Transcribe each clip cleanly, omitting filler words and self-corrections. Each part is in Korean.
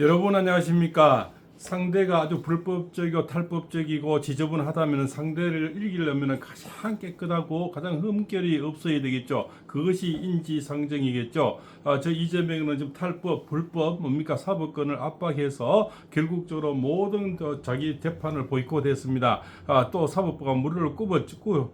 여러분 안녕하십니까? 상대가 아주 불법적이고 탈법적이고 지저분하다면 상대를 이기려면 가장 깨끗하고 가장 흠결이 없어야 되겠죠. 그것이 인지상정이겠죠. 저 이재명은 지금 탈법, 불법, 뭡니까 사법권을 압박해서 결국적으로 모든 자기 재판을 보이콧했습니다. 또 사법부가 무릎을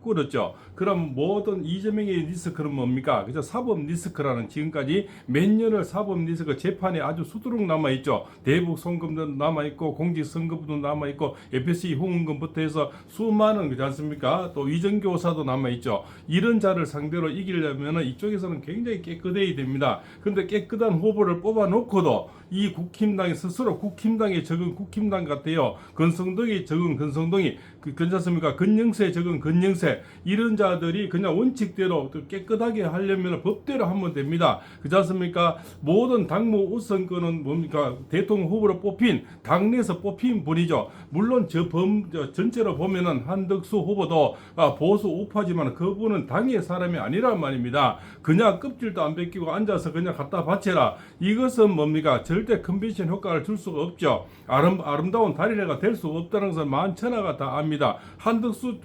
꿇었죠. 그럼 모든 이재명의 리스크는 뭡니까? 그죠? 사법 리스크라는 지금까지 몇 년을 사법 리스크 재판에 아주 수두룩 남아있죠. 대북 송금도 남아있고 공직선거부도 남아있고 FSC 후원금부터 해서 수많은 그렇지 않습니까? 또 위정교사도 남아있죠. 이런 자를 상대로 이기려면 이쪽에서는 굉장히 깨끗해야 됩니다. 그런데 깨끗한 후보를 뽑아놓고도 이 국힘당이 스스로 국힘당에 적은 국힘당 같아요. 건성동이 적은 건성동이 괜찮습니까? 건영세 적은 건영세 이런 자들이 그냥 원칙대로 깨끗하게 하려면 법대로 하면 됩니다. 그렇지 않습니까? 모든 당무 우선권은 뭡니까? 대통령 후보로 뽑힌 당내에서 뽑힌 분이죠. 물론 전체로 보면은 한덕수 후보도 보수 우파지만 그분은 당의 사람이 아니란 말입니다. 그냥 껍질도 안 벗기고 앉아서 그냥 갖다 바쳐라. 이것은 뭡니까? 절대 컨벤션 효과를 줄 수가 없죠. 아름다운 단일화가 될 수가 없다는 것은 만천하가 다 압니다. 한덕수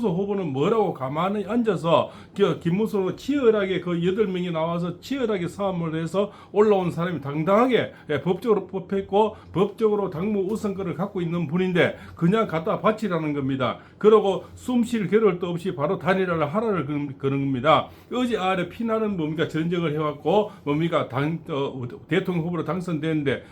후보는 뭐라고 가만히 앉아서 김무성으로 치열하게 그 8명이 나와서 치열하게 싸움을 해서 올라온 사람이 당당하게 법적으로 뽑혔고 법적으로 당무 우선권을 갖고 있는 분인데 그냥 갖다 바치라는 겁니다. 그러고 숨쉴 겨를도 없이 바로 단일화를 하라를 그런 겁니다. 어제 아래 피나는 뭡니까 전쟁을 해왔고 뭡니까 대통령 후보로 당선됐는데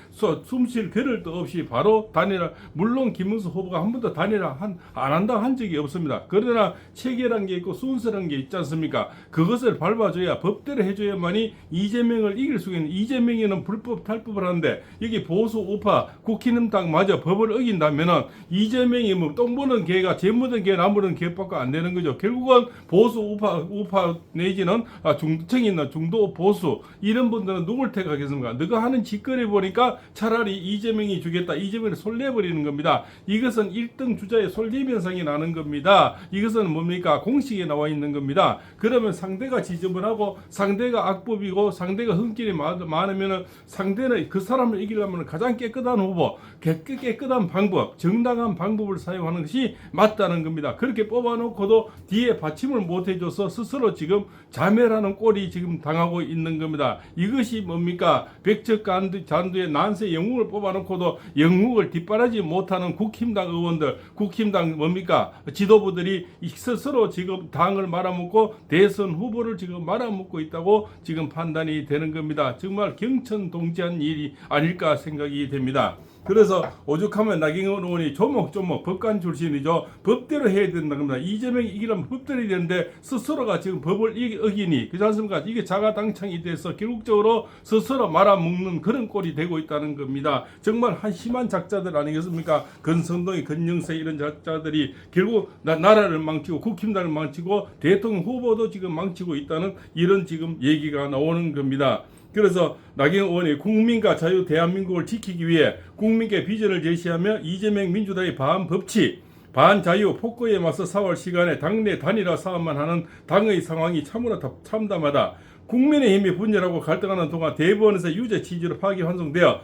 숨쉴 겨를도 없이 바로 단일화. 물론 김문수 후보가 한 번도 단일화 안 한다 한 적이 없습니다. 그러나 체계란 게 있고 순서란 게 있지 않습니까? 그것을 밟아줘야 법대로 해줘야만이 이재명을 이길 수 있는. 이재명이는 불법 탈법을 하는데 여기 보수 우파 국힘당 마저 법을 어긴다면은 이재명이 뭐 똥 보는 개가 재 묻은 개 나무는 개밖에 안 되는 거죠. 결국은 보수 우파 내지는 중도층이 있는 중도 보수 이런 분들은 누굴 택하겠습니까? 너가 하는 짓거리 보니까 차라리 이재명이 주겠다. 이재명을 솔내버리는 겁니다. 이것은 1등 주자의 솔림 현상이 나는 겁니다. 이것은 뭡니까? 공식에 나와 있는 겁니다. 그러면 상대가 지저분하고 상대가 악법이고 상대가 흠길이 많으면 상대는 그 사람을 이기려면 가장 깨끗한 후보, 깨끗한 방법, 정당한 방법을 사용하는 것이 맞다는 겁니다. 그렇게 뽑아놓고도 뒤에 받침을 못해줘서 스스로 지금 자멸하는 꼴이 지금 당하고 있는 겁니다. 이것이 뭡니까? 백척잔두의 난세 영웅을 뽑아놓고도 영웅을 뒷바라지 못하는 국힘당 의원들, 국힘당 뭡니까? 지도부들이 스스로 지금 당을 말아먹고 대선 후보를 지금 말아먹고 있다고 지금 판단이 되는 겁니다. 정말 경천동지한 일이 아닐까 생각이 됩니다. 그래서 오죽하면 나경원 의원이 조목조목 법관 출신이죠. 법대로 해야 된다는 겁니다. 이재명이 이기려면 법대로 해야 되는데 스스로가 지금 법을 어기니 그렇지 않습니까? 이게 자가당창이 돼서 결국적으로 스스로 말아먹는 그런 꼴이 되고 있다는 겁니다. 정말 한심한 작자들 아니겠습니까? 건성동이 건영세 이런 작자들이 결국 나라를 망치고 국힘당을 망치고 대통령 후보도 지금 망치고 있다는 이런 지금 얘기가 나오는 겁니다. 그래서 나경원 의원이 국민과 자유 대한민국을 지키기 위해 국민께 비전을 제시하며 이재명 민주당의 반법치, 반자유, 폭거에 맞서 싸울 시간에 당내 단일화 싸움만 하는 당의 상황이 참으로 참담하다. 국민의힘이 분열하고 갈등하는 동안 대법원에서 유죄 취지로 파기 환송되어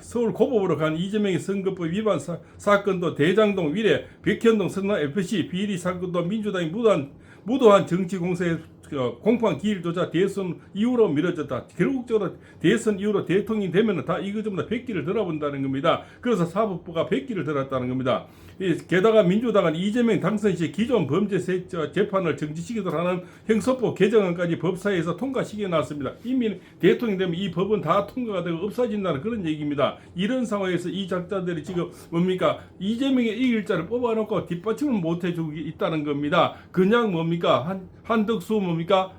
서울 고법으로 간 이재명의 선거법 위반 사건도 대장동 위례 백현동 성남 FC 비리 사건도 민주당이 무도한 정치 공세에 공판 기일조차 대선 이후로 미뤄졌다. 결국적으로 대선 이후로 대통령이 되면 다 이거 전부 다 백기를 들어본다는 겁니다. 그래서 사법부가 백기를 들었다는 겁니다. 게다가 민주당은 이재명 당선 시 기존 범죄 재판을 정지시키도록 하는 형사법 개정안까지 법사위에서 통과시켜놨습니다. 이미 대통령 되면 이 법은 다 통과가 되고 없어진다는 그런 얘기입니다. 이런 상황에서 이 작자들이 지금 뭡니까? 이재명의 이길 자를 뽑아놓고 뒷받침을 못해주고 있다는 겁니다. 그냥 뭡니까? 한덕수 뭡니까?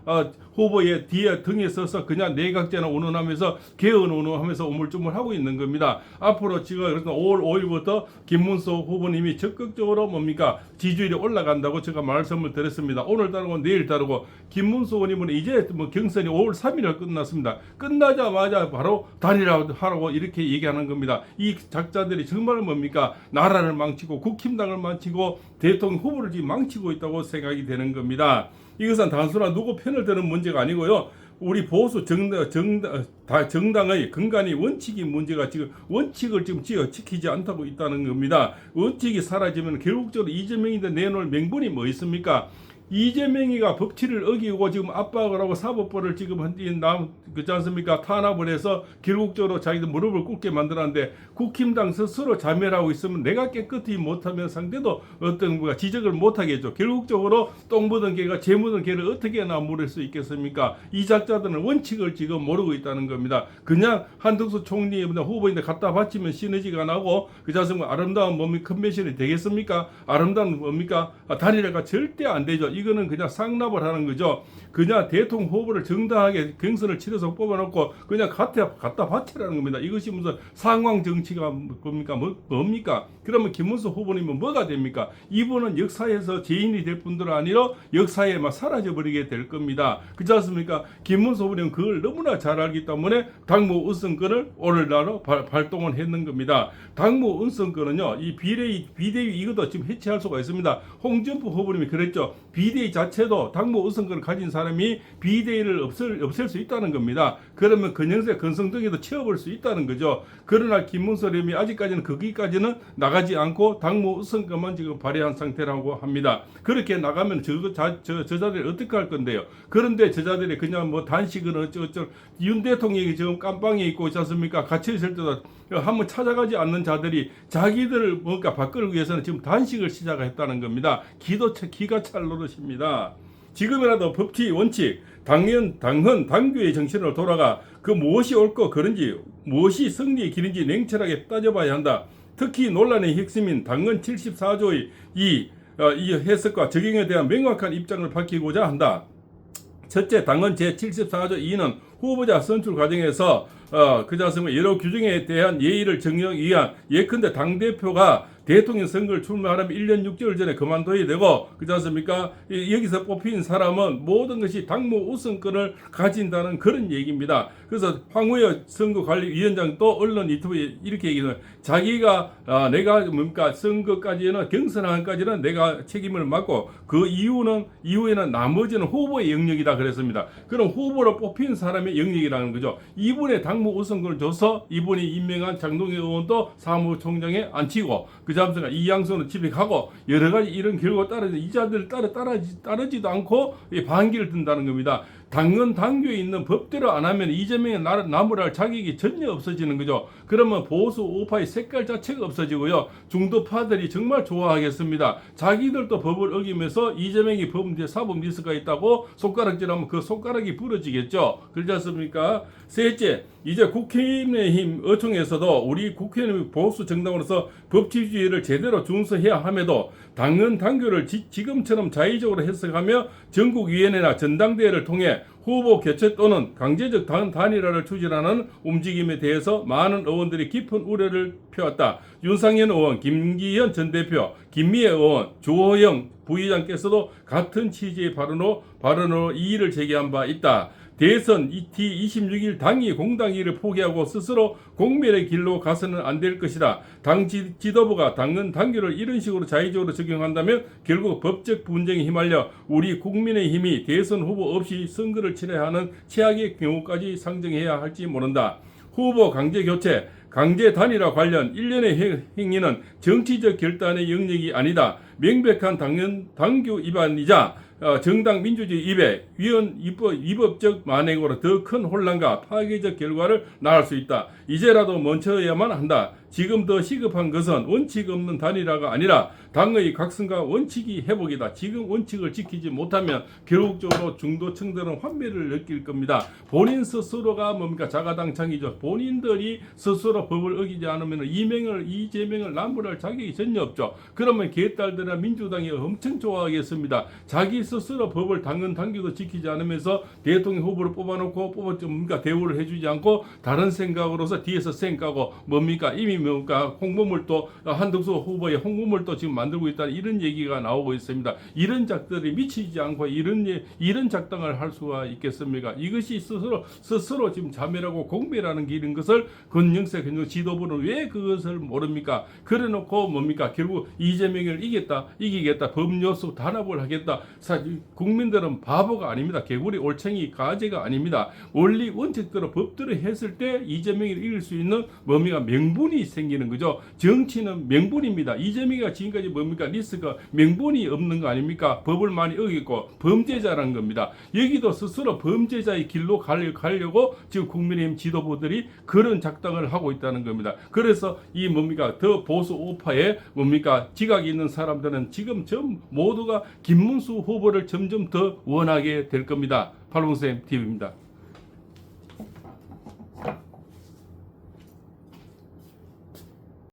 후보의 뒤에 등에 서서 그냥 내각제나 운운하면서 개헌 운운하면서 우물쭈물하고 있는 겁니다. 앞으로 지금 그래서 5월 5일부터 김문수 후보님이 적극적으로 뭡니까? 지지율이 올라간다고 제가 말씀을 드렸습니다. 오늘 따르고 내일 따르고 김문수 후보님은 이제 경선이 5월 3일에 끝났습니다. 끝나자마자 바로 단일화하라고 이렇게 얘기하는 겁니다. 이 작자들이 정말 뭡니까? 나라를 망치고 국힘당을 망치고 대통령 후보를 지금 망치고 있다고 생각이 되는 겁니다. 이것은 단순한 누구 편을 드는 문제가 아니고요. 우리 보수 정당의 근간이 원칙이 문제가 지금 원칙을 지금 지키지 않다고 있다는 겁니다. 원칙이 사라지면 결국적으로 이재명이한테 내놓을 명분이 뭐 있습니까? 이재명이가 법치를 어기고 지금 압박을 하고 사법부를 지금 그렇지 않습니까? 탄압을 해서 결국적으로 자기들 무릎을 꿇게 만들었는데 국힘당 스스로 자멸하고 있으면 내가 깨끗이 못하면 상대도 어떤 거가 지적을 못하겠죠. 결국적으로 똥 묻은 개가 재 묻은 개를 어떻게나 물을 수 있겠습니까? 이 작자들은 원칙을 지금 모르고 있다는 겁니다. 그냥 한덕수 총리 후보인데 갖다 바치면 시너지가 나고 그렇지 않습니까? 아름다운 뭡니까? 컨벤션이 되겠습니까? 아름다운 뭡니까? 단일화가 절대 안 되죠. 이거는 그냥 상납을 하는 거죠. 그냥 대통령 후보를 정당하게 경선을 치러서 뽑아놓고 그냥 갖다 바치라는 겁니다. 이것이 무슨 상황 정치가 뭡니까? 그러면 김문수 후보님은 뭐가 됩니까? 이분은 역사에서 죄인이 될 뿐들 아니라 역사에 막 사라져버리게 될 겁니다. 그렇지 않습니까? 김문수 후보님은 그걸 너무나 잘 알기 때문에 당무 운선권을 오늘날로 발동을 했는 겁니다. 당무 운선권은요, 이 비대위 이것도 지금 해체할 수가 있습니다. 홍준표 후보님이 그랬죠. 비대위 자체도 당무 우선권을 가진 사람이 비대위를 없앨 수 있다는 겁니다. 그러면 근영세 건성동에도 채워볼 수 있다는 거죠. 그러나 김문수 후보님이 아직까지는 거기까지는 나가지 않고 당무 우선권만 지금 발휘한 상태라고 합니다. 그렇게 나가면 저자들이 어떻게 할 건데요. 그런데 저자들이 그냥 뭐 단식은 어쩌고저쩌고 윤 대통령이 지금 깜빵에 있고 있지 않습니까? 갇혀 있을 때도 한번 찾아가지 않는 자들이 자기들을 뭔가 바꾸기 위해서는 지금 단식을 시작했다는 겁니다. 기가 찰 노릇입니다. 지금이라도 법치 원칙, 당헌, 당규의 정신으로 돌아가 그 무엇이 옳고 그른지 무엇이 승리의 길인지 냉철하게 따져봐야 한다. 특히 논란의 핵심인 당헌 74조의 이 해석과 적용에 대한 명확한 입장을 밝히고자 한다. 첫째, 당헌 제74조 2는 후보자 선출 과정에서 그렇지 않습니까? 여러 규정에 대한 예의를 정하기 위한 예컨대 당대표가 대통령 선거를 출마하려면 1년 6개월 전에 그만둬야 되고 그렇지 않습니까? 여기서 뽑힌 사람은 모든 것이 당무 우선권을 가진다는 그런 얘기입니다. 그래서 황우여 선거관리위원장도 언론 유튜브에 이렇게 얘기해요. 자기가 내가 뭡니까 선거까지는 경선하기까지는 내가 책임을 맡고 그 이후에는 나머지는 후보의 영역이다 그랬습니다. 그럼 후보로 뽑힌 사람의 영역이라는 거죠. 이분의 당무 우선권을 줘서 이분이 임명한 장동희 의원도 사무총장에 앉히고 그 잠시가 이양수는 집에 가고 여러 가지 이런 결과가 따라서 이자들 따르지도 않고 반기를 든다는 겁니다. 당헌 당규에 있는 법대로 안 하면 이재명의 나무랄 자격이 전혀 없어지는 거죠. 그러면 보수 우파의 색깔 자체가 없어지고요. 중도파들이 정말 좋아하겠습니다. 자기들도 법을 어기면서 이재명이 사법 리스크가 있다고 손가락질하면 그 손가락이 부러지겠죠. 그렇지 않습니까? 셋째, 이제 국민의힘 어총에서도 우리 국회의원 보수 정당으로서 법치주의를 제대로 준수해야 함에도 당헌 당규를 지금처럼 자의적으로 해석하며 전국위원회나 전당대회를 통해 후보 교체 또는 강제적 당 단일화를 추진하는 움직임에 대해서 많은 의원들이 깊은 우려를 펴왔다. 윤상현 의원, 김기현 전 대표, 김미애 의원, 주호영 부의장께서도 같은 취지의 발언으로 이의를 제기한 바 있다. 대선 26일 당이 공당위를 포기하고 스스로 공멸의 길로 가서는 안 될 것이다. 당 지도부가 당헌 당규를 이런 식으로 자의적으로 적용한다면 결국 법적 분쟁에 휘말려 우리 국민의 힘이 대선 후보 없이 선거를 치러야 하는 최악의 경우까지 상정해야 할지 모른다. 후보 강제 교체, 강제 단일화 관련 일련의 행위는 정치적 결단의 영역이 아니다. 명백한 당헌 당규 위반이자 정당 민주주의 위법적 만행으로 더 큰 혼란과 파괴적 결과를 낳을 수 있다. 이제라도 멈춰야만 한다. 지금 더 시급한 것은 원칙 없는 단일화가 아니라 당의 각성과 원칙이 회복이다. 지금 원칙을 지키지 못하면 결국적으로 중도층들은 환멸을 느낄 겁니다. 본인 스스로가 뭡니까 자가당창이죠. 본인들이 스스로 법을 어기지 않으면 이재명을 남부할 자격이 전혀 없죠. 그러면 개딸들이나 민주당이 엄청 좋아하겠습니다. 자기 스스로 법을 당헌 당규도 지키지 않으면서 대통령 후보를 뽑아놓고 뭡니까 대우를 해주지 않고 다른 생각으로서 뒤에서 쌩까고 뭡니까 이미 이재명이 뭡니까 홍보물도 한덕수 후보의 홍보물도 지금 만들고 있다는 이런 얘기가 나오고 있습니다. 이런 작들이 미치지 않고 이런 작당을 할 수가 있겠습니까? 이것이 스스로 지금 자멸하고 공배라는 길인 것을 권영세 지도부는 왜 그것을 모릅니까? 그래놓고 뭡니까? 결국 이재명을 이기겠다, 법요소 단합을 하겠다. 국민들은 바보가 아닙니다. 개구리 올챙이 가재가 아닙니다. 원리 원칙대로 법대로 했을 때 이재명을 이길 수 있는 뭡니까? 명분이 생기는 거죠. 정치는 명분입니다. 이재명이 지금까지 뭡니까? 리스크가 명분이 없는 거 아닙니까? 법을 많이 어겼고 범죄자라는 겁니다. 여기도 스스로 범죄자의 길로 가려고 지금 국민의힘 지도부들이 그런 작당을 하고 있다는 겁니다. 그래서 이 뭡니까? 더 보수 우파에 뭡니까? 지각이 있는 사람들은 지금 모두가 김문수 후보를 점점 더 원하게 될 겁니다. 팔봉쌤 TV입니다.